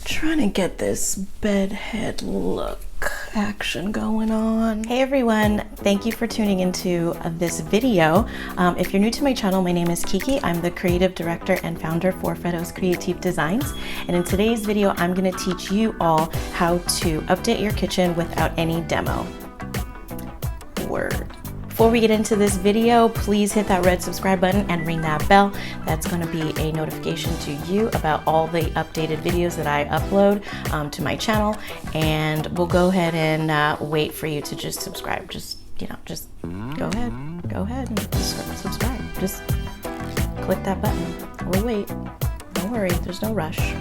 Trying to get this bed head look action going on. Hey everyone, thank you for tuning into this video. If you're new to my channel, my name is Kiki. I'm the creative director and founder for Fedos Creative Designs. And in today's video, I'm going to teach you all how to update your kitchen without any demo. Word. Before we get into this video, please hit that red subscribe button and ring that bell. That's going to be a notification to you about all the updated videos that I upload to my channel. And we'll go ahead and wait for you to just subscribe. Just go ahead and subscribe. Just click that button. We'll wait. Don't worry, there's no rush.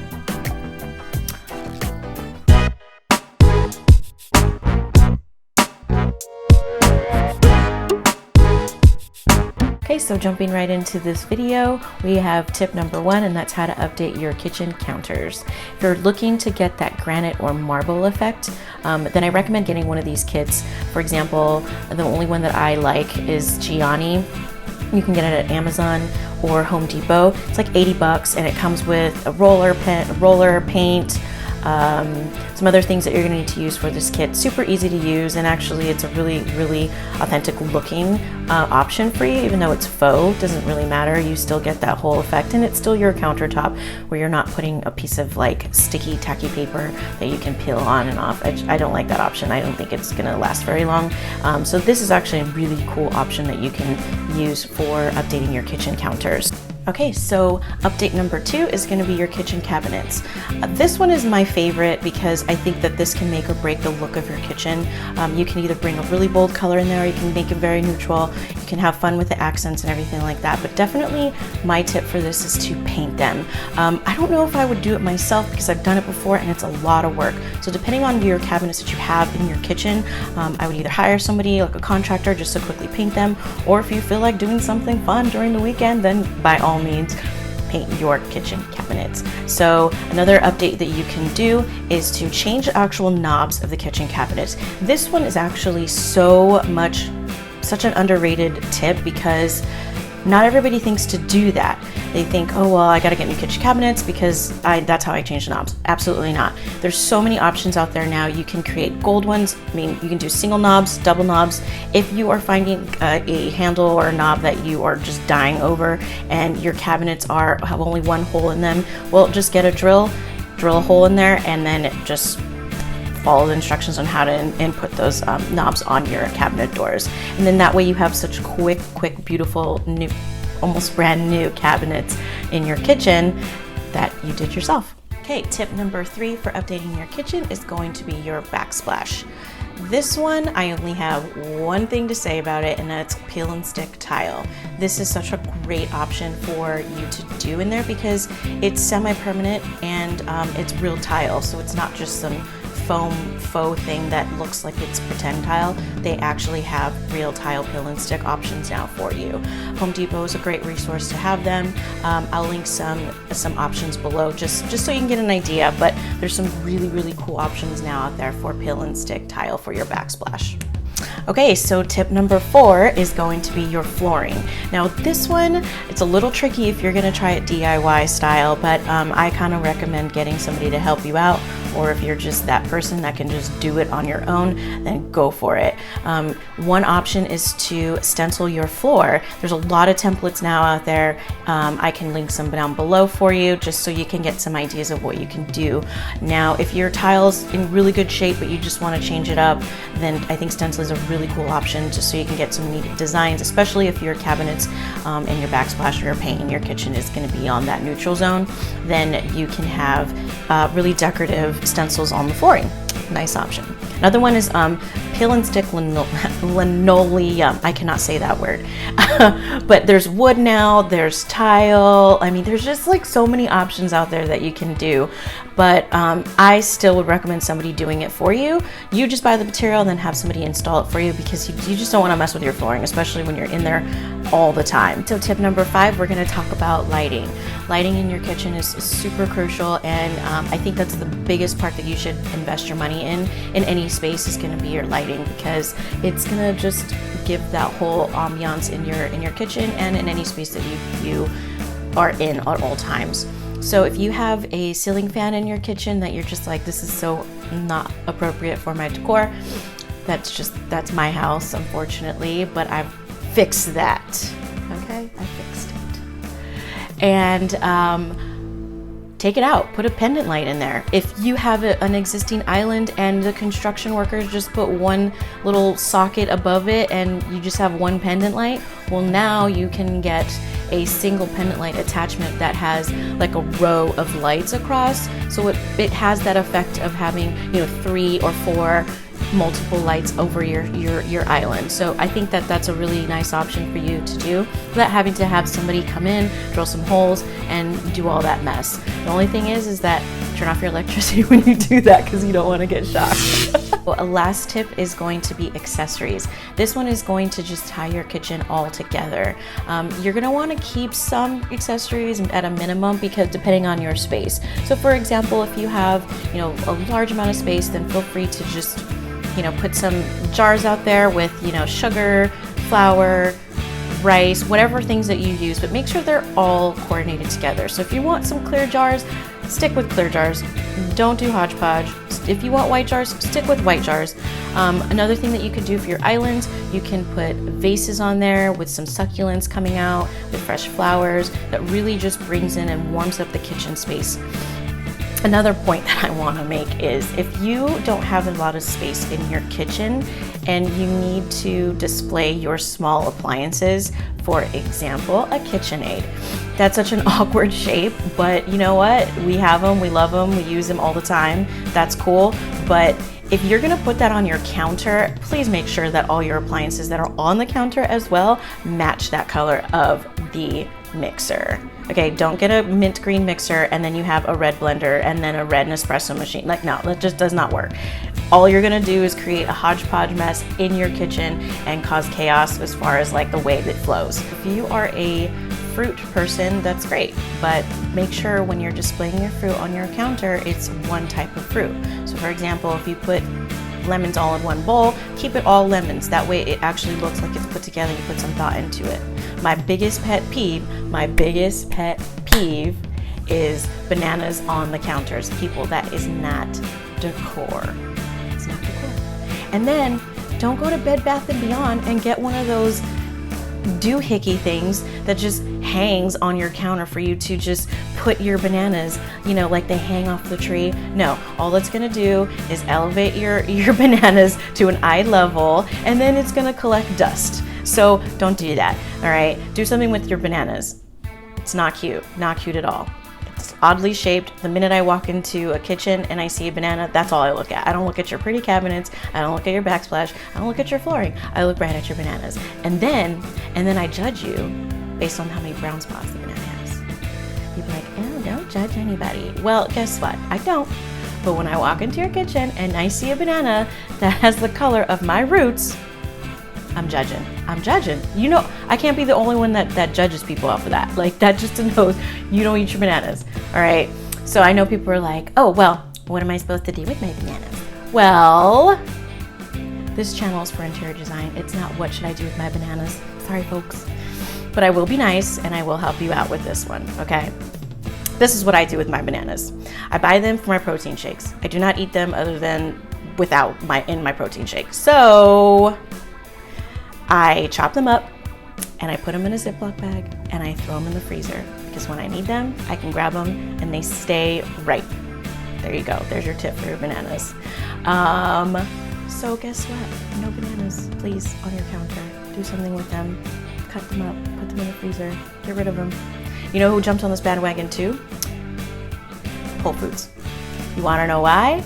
Okay, so jumping right into this video, we have tip number 1, and that's how to update your kitchen counters. If you're looking to get that granite or marble effect, then I recommend getting one of these kits. For example, the only one that I like is Gianni. You can get it at Amazon or Home Depot. It's like 80 bucks, and it comes with a roller paint, some other things that you're going to need to use for this kit. Super easy to use, and actually it's a really authentic looking option for you. Even though it's faux, doesn't really matter. You still get that whole effect, and it's still your countertop where you're not putting a piece of like sticky tacky paper that you can peel on and off. I don't like that option. I don't think it's going to last very long. So this is actually a really cool option that you can use for updating your kitchen counters. Okay, so update number 2 is going to be your kitchen cabinets. This one is my favorite because I think that this can make or break the look of your kitchen. You can either bring a really bold color in there, or you can make it very neutral. You can have fun with the accents and everything like that, but definitely my tip for this is to paint them. I don't know if I would do it myself because I've done it before and it's a lot of work. So depending on your cabinets that you have in your kitchen, I would either hire somebody like a contractor just to quickly paint them, or if you feel like doing something fun during the weekend, then by all means paint your kitchen cabinets. So another update that you can do is to change the actual knobs of the kitchen cabinets. This one is actually such an underrated tip because not everybody thinks to do that. They think, oh, well, I gotta get new kitchen cabinets because that's how I change the knobs. Absolutely not. There's so many options out there now. You can create gold ones. I mean, you can do single knobs, double knobs. If you are finding a handle or a knob that you are just dying over and your cabinets have only one hole in them, well, just get a drill a hole in there, and then just follow the instructions on how to input those knobs on your cabinet doors. And then that way you have such quick, beautiful, new, almost brand new cabinets in your kitchen that you did yourself. Okay, tip number 3 for updating your kitchen is going to be your backsplash. This one, I only have one thing to say about it, and that's peel and stick tile. This is such a great option for you to do in there because it's semi-permanent and it's real tile, so it's not just some faux thing that looks like it's pretend tile. They actually have real tile peel and stick options now for you. Home Depot is a great resource to have them. I'll link some options below just so you can get an idea, but there's some really cool options now out there for peel and stick tile for your backsplash. Okay, so tip number 4 is going to be your flooring. Now this one, it's a little tricky if you're gonna try it DIY style, but I kind of recommend getting somebody to help you out, or if you're just that person that can just do it on your own, then go for it. One option is to stencil your floor. There's a lot of templates now out there. I can link some down below for you just so you can get some ideas of what you can do. Now, if your tile's in really good shape but you just want to change it up, then I think stencil is a really cool option just so you can get some neat designs, especially if your cabinets and your backsplash or your paint in your kitchen is going to be on that neutral zone. Then you can have really decorative stencils on the flooring. Nice option. Another one is peel and stick linoleum. I cannot say that word. But there's wood now, there's tile. I mean, there's just like so many options out there that you can do. But I still would recommend somebody doing it for you. You just buy the material and then have somebody install it for you because you just don't want to mess with your flooring, especially when you're in there all the time. So tip number 5, we're going to talk about lighting. Lighting in your kitchen is super crucial, and I think that's the biggest part that you should invest your money in any space is going to be your lighting, because it's going to just give that whole ambiance in your kitchen and in any space that you are in at all times. So if you have a ceiling fan in your kitchen that you're just like, this is so not appropriate for my decor, that's my house, unfortunately, but I've fixed that. Okay, I fixed it. And take it out, put a pendant light in there. If you have an existing island and the construction workers just put one little socket above it and you just have one pendant light, well, now you can get a single pendant light attachment that has like a row of lights across. So it has that effect of having, 3 or 4 multiple lights over your island. So I think that's a really nice option for you to do without having to have somebody come in, drill some holes, and do all that mess. The only thing is that turn off your electricity when you do that, because you don't want to get shocked. Well, a last tip is going to be accessories. This one is going to just tie your kitchen all together. You're going to want to keep some accessories at a minimum, because depending on your space. So for example, if you have a large amount of space, then feel free to just put some jars out there with, sugar, flour, rice, whatever things that you use, but make sure they're all coordinated together. So if you want some clear jars, stick with clear jars. Don't do hodgepodge. If you want white jars, stick with white jars. Another thing that you could do for your islands, you can put vases on there with some succulents coming out, with fresh flowers. That really just brings in and warms up the kitchen space. Another point that I want to make is, if you don't have a lot of space in your kitchen and you need to display your small appliances, for example, a KitchenAid. That's such an awkward shape, but you know what? We have them, we love them, we use them all the time. That's cool. But if you're gonna put that on your counter, please make sure that all your appliances that are on the counter as well match that color of the mixer. Okay, don't get a mint green mixer and then you have a red blender and then a red Nespresso machine. Like, no, that just does not work. All you're gonna do is create a hodgepodge mess in your kitchen and cause chaos as far as like the way that flows. If you are a fruit person, that's great, but make sure when you're displaying your fruit on your counter, it's one type of fruit. So for example, if you put lemons all in one bowl, keep it all lemons. That way it actually looks like it's put together and you put some thought into it. My biggest pet peeve is bananas on the counters. People, that is not decor. It's not decor. And then don't go to Bed Bath & Beyond and get one of those doohickey things that just hangs on your counter for you to just put your bananas, like they hang off the tree. No, all it's gonna do is elevate your bananas to an eye level, and then it's gonna collect dust. So don't do that, all right? Do something with your bananas. It's not cute at all. It's oddly shaped. The minute I walk into a kitchen and I see a banana, that's all I look at. I don't look at your pretty cabinets. I don't look at your backsplash. I don't look at your flooring. I look right at your bananas. And then I judge you based on how many brown spots the banana has. You'd be like, oh, don't judge anybody. Well, guess what? I don't. But when I walk into your kitchen and I see a banana that has the color of my roots, I'm judging. I can't be the only one that judges people off of that. Like, that just knows you don't eat your bananas. All right. So I know people are like, oh, well, what am I supposed to do with my bananas? Well, this channel is for interior design. It's not what should I do with my bananas. Sorry, folks. But I will be nice and I will help you out with this one, okay? This is what I do with my bananas. I buy them for my protein shakes. I do not eat them other than in my protein shake. So I chop them up and I put them in a Ziploc bag and I throw them in the freezer, because when I need them, I can grab them and they stay ripe. There you go. There's your tip for your bananas. So guess what? No bananas, please, on your counter. Do something with them. Cut them up, put them in the freezer, get rid of them. You know who jumped on this bandwagon too? Whole Foods. You want to know why?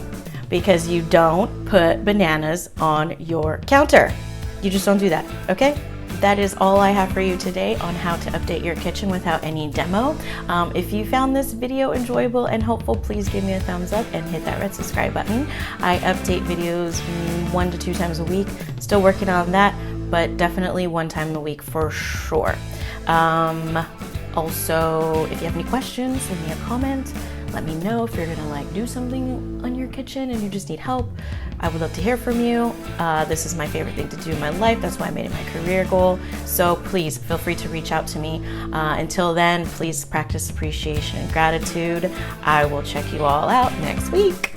Because you don't put bananas on your counter. You just don't do that, okay? That is all I have for you today on how to update your kitchen without any demo. If you found this video enjoyable and helpful, please give me a thumbs up and hit that red subscribe button. I update videos 1 to 2 times a week. Still working on that, but definitely 1 time a week for sure. Also, if you have any questions, leave me a comment. Let me know if you're gonna like do something on your kitchen and you just need help. I would love to hear from you. This is my favorite thing to do in my life. That's why I made it my career goal. So please feel free to reach out to me. Until then, please practice appreciation and gratitude. I will check you all out next week.